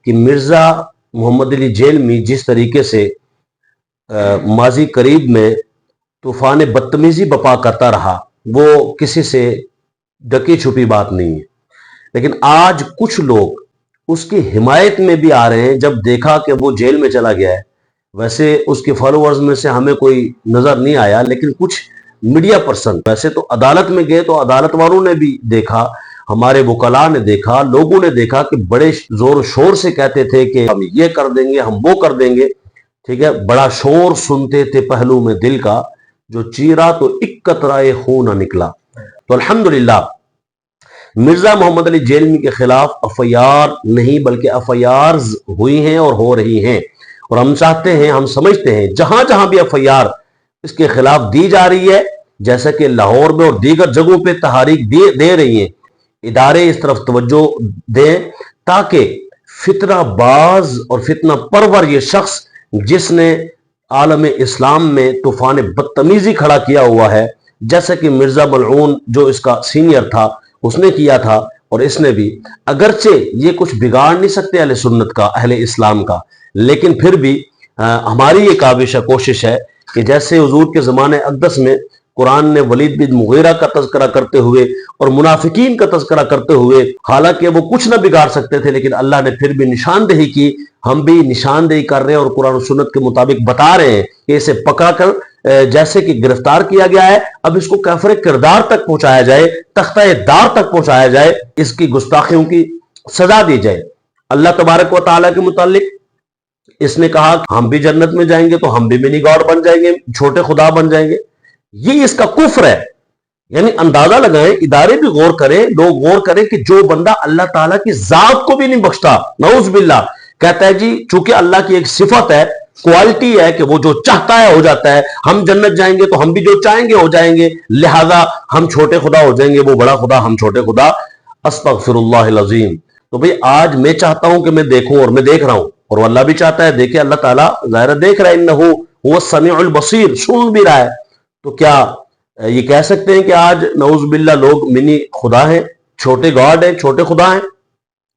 کہ مرزا محمد علی جیلمی جس طریقے سے ماضی قریب میں طوفان بدتمیزی بپا کرتا رہا وہ کسی سے ڈکی چھپی بات نہیں ہے، لیکن آج کچھ لوگ اس کی حمایت میں بھی آ رہے ہیں جب دیکھا کہ وہ جیل میں چلا گیا ہے۔ ویسے اس کے فالوورز میں سے ہمیں کوئی نظر نہیں آیا، لیکن کچھ میڈیا پرسن ویسے تو عدالت میں گئے تو عدالت والوں نے بھی دیکھا، ہمارے وکلاء نے دیکھا، لوگوں نے دیکھا کہ بڑے زور و شور سے کہتے تھے کہ ہم یہ کر دیں گے، ہم وہ کر دیں گے، ٹھیک ہے، بڑا شور سنتے تھے پہلو میں دل کا، جو چیرا تو ایک قطرہ خون نہ نکلا۔ تو الحمدللہ مرزا محمد علی جیلمی کے خلاف ایف آئی آر نہیں بلکہ ایف آئی آرز ہوئی ہیں اور ہو رہی ہیں، اور ہم چاہتے ہیں، ہم سمجھتے ہیں جہاں جہاں بھی ایف آئی آر اس کے خلاف دی جا رہی ہے، جیسا کہ لاہور میں اور دیگر جگہوں پہ تحریک دے رہی ہیں، ادارے اس طرف توجہ دیں تاکہ فتنہ باز اور فتنہ پرور یہ شخص جس نے عالم اسلام میں طوفان بدتمیزی کھڑا کیا ہوا ہے، جیسا کہ مرزا ملعون جو اس کا سینئر تھا اس نے کیا تھا، اور اس نے بھی اگرچہ یہ کچھ بگاڑ نہیں سکتے اہل سنت کا، اہل اسلام کا، لیکن پھر بھی ہماری یہ کاوش ہے، کوشش ہے کہ جیسے حضور کے زمانے اقدس میں قرآن نے ولید بن مغیرہ کا تذکرہ کرتے ہوئے اور منافقین کا تذکرہ کرتے ہوئے، حالانکہ وہ کچھ نہ بگاڑ سکتے تھے، لیکن اللہ نے پھر بھی نشاندہی کی، ہم بھی نشاندہی کر رہے ہیں اور قرآن و سنت کے مطابق بتا رہے ہیں کہ اسے پکڑ کر جیسے کہ گرفتار کیا گیا ہے، اب اس کو کافر کردار تک پہنچایا جائے، تختہ دار تک پہنچایا جائے، اس کی گستاخیوں کی سزا دی جائے۔ اللہ تبارک و تعالیٰ کے متعلق اس نے کہا کہ ہم بھی جنت میں جائیں گے تو ہم بھی منی گاڈ بن جائیں گے، چھوٹے خدا بن جائیں گے، یہ اس کا کفر ہے۔ یعنی اندازہ لگائیں، ادارے بھی غور کریں، لوگ غور کریں کہ جو بندہ اللہ تعالیٰ کی ذات کو بھی نہیں بخشتا، نعوذ باللہ، کہتا ہے جی چونکہ اللہ کی ایک صفت ہے، کوالٹی ہے کہ وہ جو چاہتا ہے ہو جاتا ہے، ہم جنت جائیں گے تو ہم بھی جو چاہیں گے ہو جائیں گے، لہذا ہم چھوٹے خدا ہو جائیں گے، وہ بڑا خدا ہم چھوٹے خدا، استغفر اللہ العظیم۔ تو بھئی آج میں چاہتا ہوں کہ میں دیکھوں، اور میں دیکھ رہا ہوں، اور وہ اللہ بھی چاہتا ہے دیکھے، اللہ تعالیٰ ظاہر دیکھ رہا ہے، انہ هو السمیع البصیر، سن بھی رہا ہے۔ تو کیا یہ کہہ سکتے ہیں کہ آج نعوذ باللہ لوگ منی خدا ہیں، چھوٹے گاڈ ہیں، چھوٹے خدا ہیں؟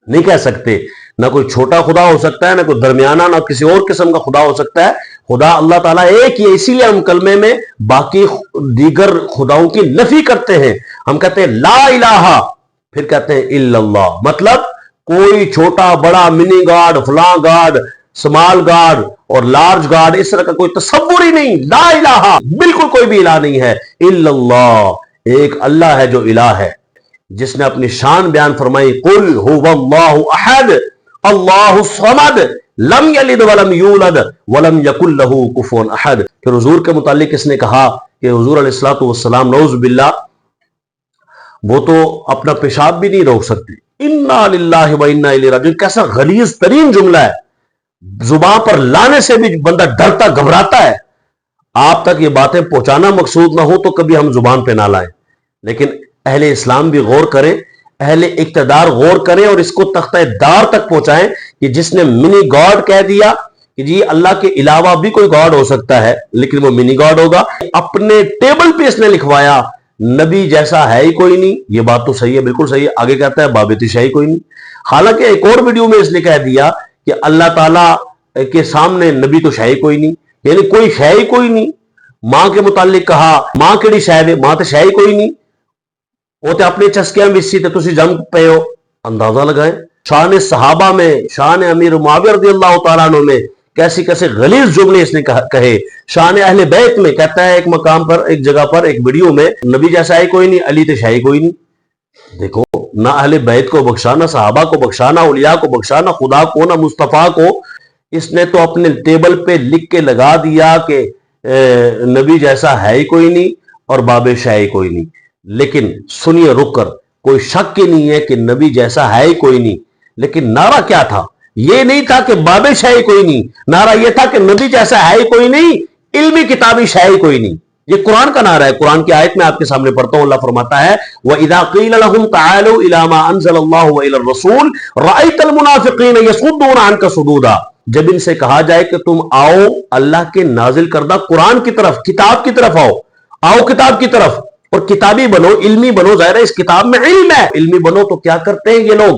نہیں کہہ سکتے، نہ کوئی چھوٹا خدا ہو سکتا ہے، نہ کوئی درمیانہ، نہ کسی اور قسم کا خدا ہو سکتا ہے۔ خدا اللہ تعالیٰ ایک ہی ہے، اسی لیے ہم کلمے میں باقی دیگر خداؤں کی نفی کرتے ہیں، ہم کہتے ہیں لا الہ، پھر کہتے ہیں الا اللہ، مطلب کوئی چھوٹا بڑا منی گاڈ، فلاں گاڈ، سمال گاڈ اور لارج گاڈ، اس طرح کا کوئی تصور ہی نہیں، لا الہ، بالکل کوئی بھی الہ نہیں ہے، الا اللہ، ایک اللہ ہے جو الہ ہے، جس نے اپنی شان بیان فرمائی، قل هو اللہ احد اللہ الصمد لم یلد ولم یولد ولم یکن لہ کفوا احد۔ پھر حضور کے متعلق اس نے کہا کہ حضور علیہ الصلوۃ والسلام نعوذ باللہ وہ تو اپنا پیشاب بھی نہیں روک سکتے، انا للہ و انا الیہ راجعون، کیسا غلیظ ترین جملہ ہے، زبان پر لانے سے بھی بندہ ڈرتا گھبراتا ہے۔ آپ تک یہ باتیں پہنچانا مقصود نہ ہو تو کبھی ہم زبان پہ نہ لائیں، لیکن اہل اسلام بھی غور کریں، اہل اقتدار غور کریں اور اس کو تختہ دار تک پہنچائیں کہ جس نے منی گاڈ کہہ دیا کہ جی اللہ کے علاوہ بھی کوئی گاڈ ہو سکتا ہے لیکن وہ منی گاڈ ہوگا، اپنے ٹیبل پہ اس نے لکھوایا نبی جیسا ہے ہی کوئی نہیں، یہ بات تو صحیح ہے، بالکل صحیح ہے، آگے کہتا ہے بابتی شاہی کوئی نہیں، حالانکہ ایک اور ویڈیو میں اس نے کہہ دیا کہ اللہ تعالیٰ کے سامنے نبی تو شاہی کوئی نہیں، یعنی کوئی شاہی کوئی نہیں۔ ماں کے متعلق کہا ماں کیڑی شاہد ہے، ماں تو شاہی کوئی نہیں، وہ تو اپنے چسکیاں بھی تے تسی جنگ پہ ہو، اندازہ لگائیں۔ شان صحابہ میں، شان امیر معاویہ رضی اللہ تعالیٰ عنہ میں کیسی کیسے غلیظ جملے اس نے کہے، شان اہل بیت میں کہتا ہے ایک مقام پر، ایک جگہ پر، ایک ویڈیو میں، نبی جیسا ہی کوئی نہیں، علی تے شاہی کوئی نہیں۔ دیکھو، نہ اہل بیت کو بخشا، نہ صحابہ کو بخشا، نہ اولیاء کو بخشا، نہ خدا کو، نہ مصطفیٰ کو، اس نے تو اپنے ٹیبل پہ لکھ کے لگا دیا کہ نبی جیسا ہے ہی کوئی نہیں اور باب شاہی کوئی نہیں۔ لیکن سنیے رک کر، کوئی شک ہی نہیں ہے کہ نبی جیسا ہے ہی کوئی نہیں، لیکن نعرہ کیا تھا؟ یہ نہیں تھا کہ باب شاہی کوئی نہیں، نعرہ یہ تھا کہ نبی جیسا ہے ہی کوئی نہیں، علمی کتابی شاہی کوئی نہیں۔ یہ قرآن کا نعرہ ہے، قرآن کی آیت میں آپ کے سامنے پڑھتا ہوں، اللہ فرماتا ہے وَإِذَا قِيلَ لَهُمْ تَعَالَوْا إِلَىٰ مَا أَنزَلَ اللَّهُ وَإِلَى الرَّسُولِ رَأَيْتَ الْمُنَافِقِينَ يَصُدُّونَ عَنْكَ صُدُودًا، جب ان سے کہا جائے کہ تم آؤ اللہ کے نازل کردہ قرآن کی طرف، کتاب کی طرف آؤ، آؤ کتاب کی طرف اور کتابی بنو، علمی بنو، ظاہر ہے اس کتاب میں علم ہے، علمی بنو، تو کیا کرتے ہیں یہ لوگ؟